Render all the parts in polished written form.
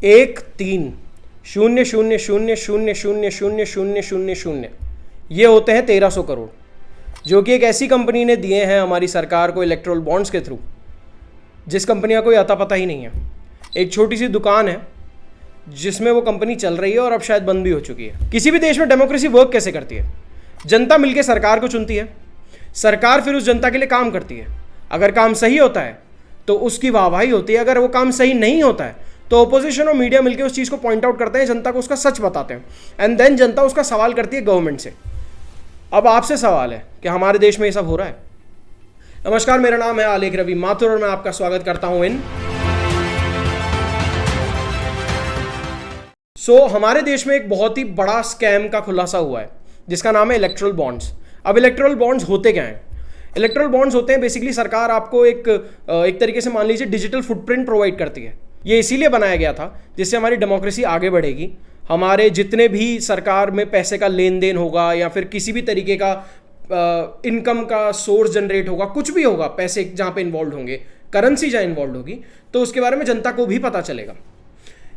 1,3,0,0,0,0,0,0,0,0,0,0 ये होते हैं 1300 करोड़, जो कि एक ऐसी कंपनी ने दिए हैं हमारी सरकार को इलेक्ट्रल बॉन्ड्स के थ्रू, जिस कंपनी का कोई अता पता ही नहीं है। एक छोटी सी दुकान है जिसमें वो कंपनी चल रही है और अब शायद बंद भी हो चुकी है। किसी भी देश में डेमोक्रेसी वर्क कैसे करती है? जनता मिलकर सरकार को चुनती है, सरकार फिर उस जनता के लिए काम करती है। अगर काम सही होता है तो उसकी वाहवाही होती है, अगर वो काम सही नहीं होता है तो ओपोजिशन और मीडिया मिलकर उस चीज़ को पॉइंट आउट करते हैं, जनता को उसका सच बताते हैं, एंड देन जनता उसका सवाल करती है गवर्नमेंट से। अब आपसे सवाल है कि हमारे देश में ये सब हो रहा है? नमस्कार, मेरा नाम है आलेख रवि माथुर और मैं आपका स्वागत करता हूं इन हमारे देश में एक बहुत ही बड़ा स्कैम का खुलासा हुआ है जिसका नाम है इलेक्टोरल बॉन्ड्स। अब इलेक्टोरल बॉन्ड्स होते क्या हैं? इलेक्टोरल बॉन्ड्स होते हैं बेसिकली सरकार आपको एक तरीके से मान लीजिए डिजिटल फुटप्रिंट प्रोवाइड करती है। ये इसीलिए बनाया गया था जिससे हमारी डेमोक्रेसी आगे बढ़ेगी। हमारे जितने भी सरकार में पैसे का लेन देन होगा या फिर किसी भी तरीके का इनकम का सोर्स जनरेट होगा, कुछ भी होगा, पैसे जहाँ पे इन्वॉल्व होंगे, करेंसी जहाँ इन्वॉल्व होगी, तो उसके बारे में जनता को भी पता चलेगा।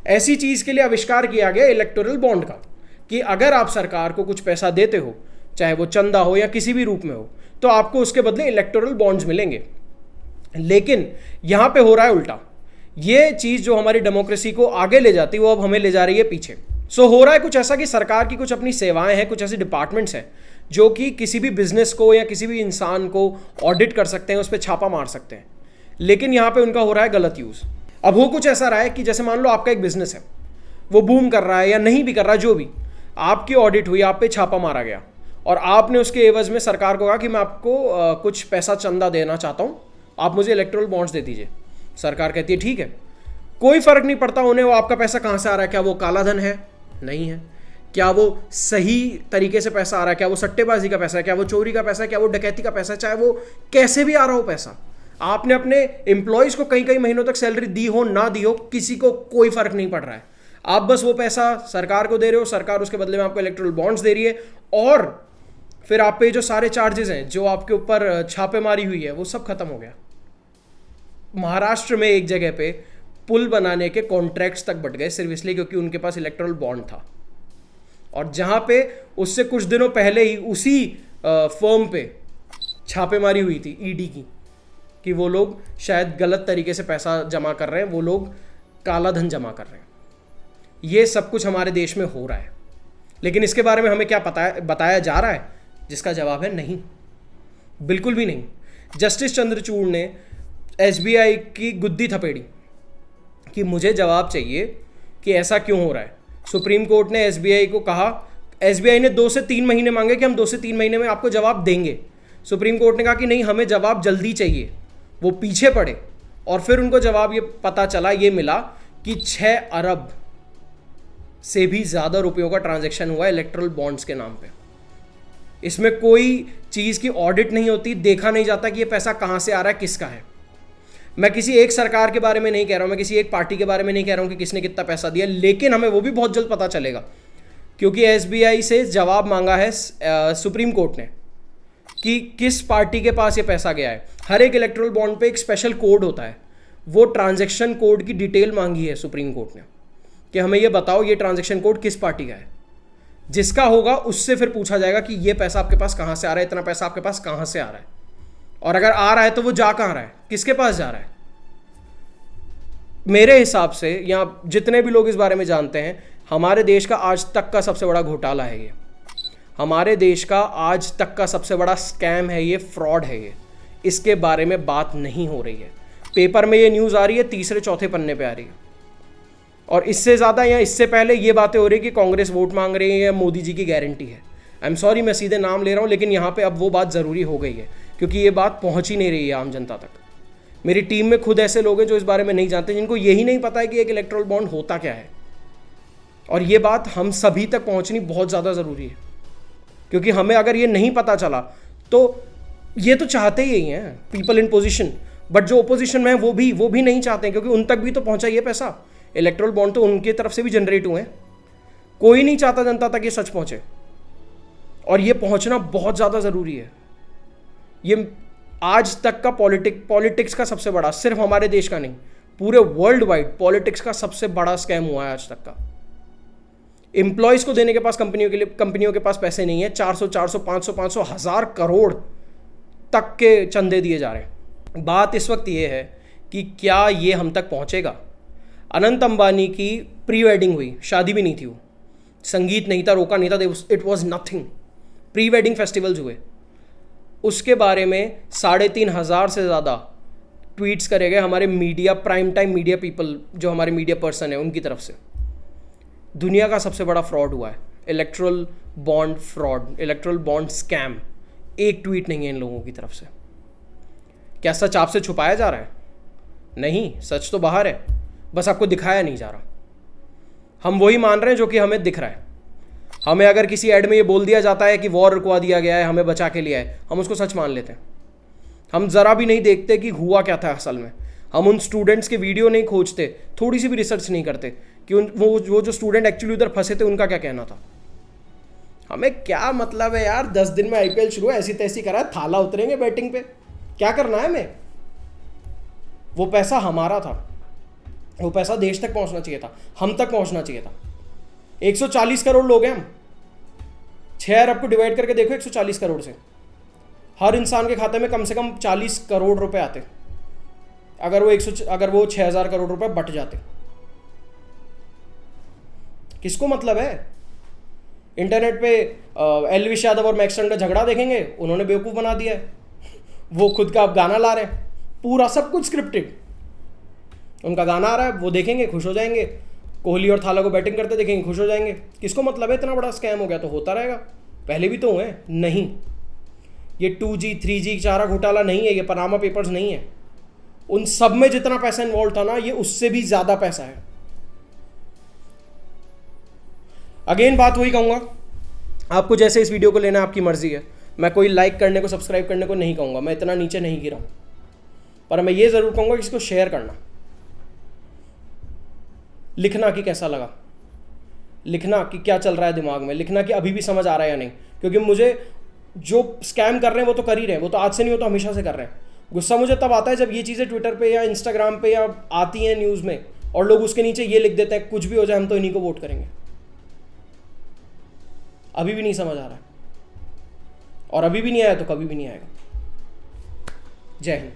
ऐसी चीज़ के लिए आविष्कार किया गया इलेक्टोरल बॉन्ड का कि अगर आप सरकार को कुछ पैसा देते हो, चाहे वो चंदा हो या किसी भी रूप में हो, तो आपको उसके बदले इलेक्टोरल बॉन्ड्स मिलेंगे। लेकिन यहाँ पे हो रहा है उल्टा। ये चीज़ जो हमारी डेमोक्रेसी को आगे ले जाती है वो अब हमें ले जा रही है पीछे। हो रहा है कुछ ऐसा कि सरकार की कुछ अपनी सेवाएं हैं, कुछ ऐसे डिपार्टमेंट्स हैं जो कि किसी भी बिजनेस को या किसी भी इंसान को ऑडिट कर सकते हैं, उस पर छापा मार सकते हैं, लेकिन यहाँ पे उनका हो रहा है गलत यूज़। अब हो कुछ ऐसा रहा है कि जैसे मान लो आपका एक बिजनेस है, वो बूम कर रहा है या नहीं भी कर रहा है, जो भी, आपकी ऑडिट हुई, आप पे छापा मारा गया और आपने उसके एवज में सरकार को कहा कि मैं आपको कुछ पैसा चंदा देना चाहता हूँ, आप मुझे इलेक्टोरल बॉन्ड्स दे दीजिए। सरकार कहती है ठीक है, कोई फर्क नहीं पड़ता उन्हें वो आपका पैसा कहाँ से आ रहा है, क्या वो काला धन है, नहीं है, क्या वो सही तरीके से पैसा आ रहा है, क्या वो सट्टेबाजी का पैसा है, क्या वो चोरी का पैसा है, क्या वो डकैती का पैसा है, चाहे वो कैसे भी आ रहा हो पैसा, आपने अपने एम्प्लॉयज़ को कई कई महीनों तक सैलरी दी हो ना दी हो, किसी को कोई फर्क नहीं पड़ रहा है। आप बस वो पैसा सरकार को दे रहे हो, सरकार उसके बदले में आपको इलेक्टोरल बॉन्ड्स दे रही है और फिर आप पे जो सारे चार्जेस हैं, जो आपके ऊपर छापेमारी हुई है, वो सब खत्म हो गया। महाराष्ट्र में एक जगह पे पुल बनाने के कॉन्ट्रैक्ट्स तक बट गए सिर्फ इसलिए क्योंकि उनके पास इलेक्टोरल बॉन्ड था, और जहां पे उससे कुछ दिनों पहले ही उसी फर्म पे छापेमारी हुई थी ईडी की कि वो लोग शायद गलत तरीके से पैसा जमा कर रहे हैं, वो लोग काला धन जमा कर रहे हैं। ये सब कुछ हमारे देश में हो रहा है, लेकिन इसके बारे में हमें क्या बताया जा रहा है? जिसका जवाब है नहीं, बिल्कुल भी नहीं। जस्टिस चंद्रचूड़ ने एसबीआई की गुद्दी थपेड़ी कि मुझे जवाब चाहिए कि ऐसा क्यों हो रहा है। सुप्रीम कोर्ट ने एसबीआई को कहा, एसबीआई ने 2 से 3 महीने मांगे कि हम 2 से 3 महीने में आपको जवाब देंगे। सुप्रीम कोर्ट ने कहा कि नहीं, हमें जवाब जल्दी चाहिए। वो पीछे पड़े और फिर उनको जवाब ये पता चला, ये मिला कि 6 अरब से भी ज़्यादा रुपयों का ट्रांजैक्शन हुआ इलेक्टोरल बॉन्ड्स के नाम पे। इसमें कोई चीज़ की ऑडिट नहीं होती, देखा नहीं जाता कि ये पैसा कहाँ से आ रहा है, किसका है। मैं किसी एक सरकार के बारे में नहीं कह रहा हूँ, मैं किसी एक पार्टी के बारे में नहीं कह रहा हूँ कि किसने कितना पैसा दिया, लेकिन हमें वो भी बहुत जल्द पता चलेगा क्योंकि एसबीआई से जवाब मांगा है सुप्रीम कोर्ट ने कि किस पार्टी के पास ये पैसा गया है। हर एक इलेक्टोरल बॉन्ड पे एक स्पेशल कोड होता है, वो ट्रांजैक्शन कोड की डिटेल मांगी है सुप्रीम कोर्ट ने कि हमें ये बताओ ये ट्रांजैक्शन कोड किस पार्टी का है। जिसका होगा उससे फिर पूछा जाएगा कि ये पैसा आपके पास कहाँ से आ रहा है, इतना पैसा आपके पास कहाँ से आ रहा है, और अगर आ रहा है तो वो जा कहाँ रहा है, किसके पास जा रहा है। मेरे हिसाब से या जितने भी लोग इस बारे में जानते हैं, हमारे देश का आज तक का सबसे बड़ा घोटाला है ये, हमारे देश का आज तक का सबसे बड़ा स्कैम है ये, फ्रॉड है ये। इसके बारे में बात नहीं हो रही है, पेपर में ये न्यूज़ आ रही है, तीसरे चौथे पन्ने पे आ रही है, और इससे ज़्यादा या इससे पहले ये बातें हो रही है कि कांग्रेस वोट मांग रही है या मोदी जी की गारंटी है। आई एम सॉरी, मैं सीधे नाम ले रहा हूँ, लेकिन यहाँ पे अब वो बात ज़रूरी हो गई है क्योंकि ये बात पहुँच ही नहीं रही है आम जनता तक। मेरी टीम में खुद ऐसे लोग हैं जो इस बारे में नहीं जानते, जिनको यही नहीं पता है कि एक इलेक्टोरल बॉन्ड होता क्या है, और ये बात हम सभी तक पहुँचनी बहुत ज़्यादा ज़रूरी है क्योंकि हमें अगर ये नहीं पता चला तो ये तो चाहते ही हैं पीपल इन पोजीशन, बट जो ओपोजिशन में है वो भी नहीं चाहते हैं क्योंकि उन तक भी तो पहुंचा ये पैसा। इलेक्टोरल बॉन्ड तो उनकी तरफ से भी जनरेट हुए हैं, कोई नहीं चाहता जनता तक ये सच पहुंचे, और ये पहुंचना बहुत ज़्यादा ज़रूरी है। ये आज तक का पॉलिटिक्स का सबसे बड़ा, सिर्फ हमारे देश का नहीं, पूरे वर्ल्ड वाइड पॉलिटिक्स का सबसे बड़ा स्कैम हुआ है आज तक का। एम्प्लॉयज को देने के पास कंपनियों के पास पैसे नहीं है, 400 500 1000 करोड़ तक के चंदे दिए जा रहे हैं। बात इस वक्त ये है कि क्या ये हम तक पहुंचेगा। अनंत अंबानी की प्री वेडिंग हुई, शादी भी नहीं थी, वो संगीत नहीं था, रोका नहीं था, it was nothing. Pre wedding festivals हुए, उसके बारे में 3500 से ज़्यादा ट्वीट्स करे गए हमारे media, prime time media people, जो हमारे मीडिया पर्सन है उनकी तरफ से। दुनिया का सबसे बड़ा फ्रॉड हुआ है, erectile bond fraud, erectile bond scam. एक ट्वीट नहीं है इन लोगों की तरफ से। क्या सच आपसे छुपाया जा रहा है? नहीं, सच तो बाहर है, बस आपको दिखाया नहीं जा रहा। हम वही मान रहे हैं जो कि हमें दिख रहा है। हमें अगर किसी ऐड में ये बोल दिया जाता है कि वॉर रुकवा दिया गया है, हमें बचा के लिया है, हम उसको सच मान लेते हैं। हम ज़रा भी नहीं देखते कि हुआ क्या था असल में। हम उन स्टूडेंट्स के वीडियो नहीं खोजते, थोड़ी सी भी रिसर्च नहीं करते कि वो जो स्टूडेंट एक्चुअली उधर फंसे थे उनका क्या कहना था। हमें क्या मतलब है यार, 10 दिन में IPL शुरू है, ऐसी तैसी करा है, थाला उतरेंगे बैटिंग पे, क्या करना है हमें? वो पैसा हमारा था, वो पैसा देश तक पहुंचना चाहिए था, हम तक पहुंचना चाहिए था। 140 करोड़ लोग हैं हम, 6 अरब को डिवाइड करके देखो 140 करोड़ से, हर इंसान के खाते में कम से कम 40 करोड़ रुपए आते अगर वो 6000 करोड़ रुपए बट जाते। किसको मतलब है? इंटरनेट पे एलविश यादव और मैक्स टर्नर झगड़ा देखेंगे, उन्होंने बेवकूफ़ बना दिया है। वो खुद का अब गाना ला रहे हैं, पूरा सब कुछ स्क्रिप्टेड। उनका गाना आ रहा है, वो देखेंगे, खुश हो जाएंगे। कोहली और थाला को बैटिंग करते देखेंगे, खुश हो जाएंगे। किसको मतलब है? इतना बड़ा स्कैम हो गया तो होता रहेगा, पहले भी तो हुए। नहीं, ये 2G 3G चारा घोटाला नहीं है, ये पनामा पेपर्स नहीं है। उन सब में जितना पैसा इन्वॉल्व था ना, ये उससे भी ज़्यादा पैसा है। अगेन बात वही कहूँगा, आपको जैसे इस वीडियो को लेना आपकी मर्जी है। मैं कोई लाइक करने को, सब्सक्राइब करने को नहीं कहूँगा, मैं इतना नीचे नहीं गिरा हूँ। पर मैं ये ज़रूर कहूँगा कि इसको शेयर करना, लिखना कि कैसा लगा, लिखना कि क्या चल रहा है दिमाग में, लिखना कि अभी भी समझ आ रहा है या नहीं। क्योंकि मुझे जो स्कैम कर रहे हैं वो तो कर ही रहे हैं, वो तो आज से नहीं, वो तो हमेशा से कर रहे हैं। गुस्सा मुझे तब आता है जब ये चीज़ें ट्विटर पे या इंस्टाग्राम पे या आती हैं न्यूज़ में, और लोग उसके नीचे ये लिख देते हैं, कुछ भी हो जाए हम तो इन्हीं को वोट करेंगे। अभी भी नहीं समझ आ रहा है, और अभी भी नहीं आया तो कभी भी नहीं आएगा। जय हिंद।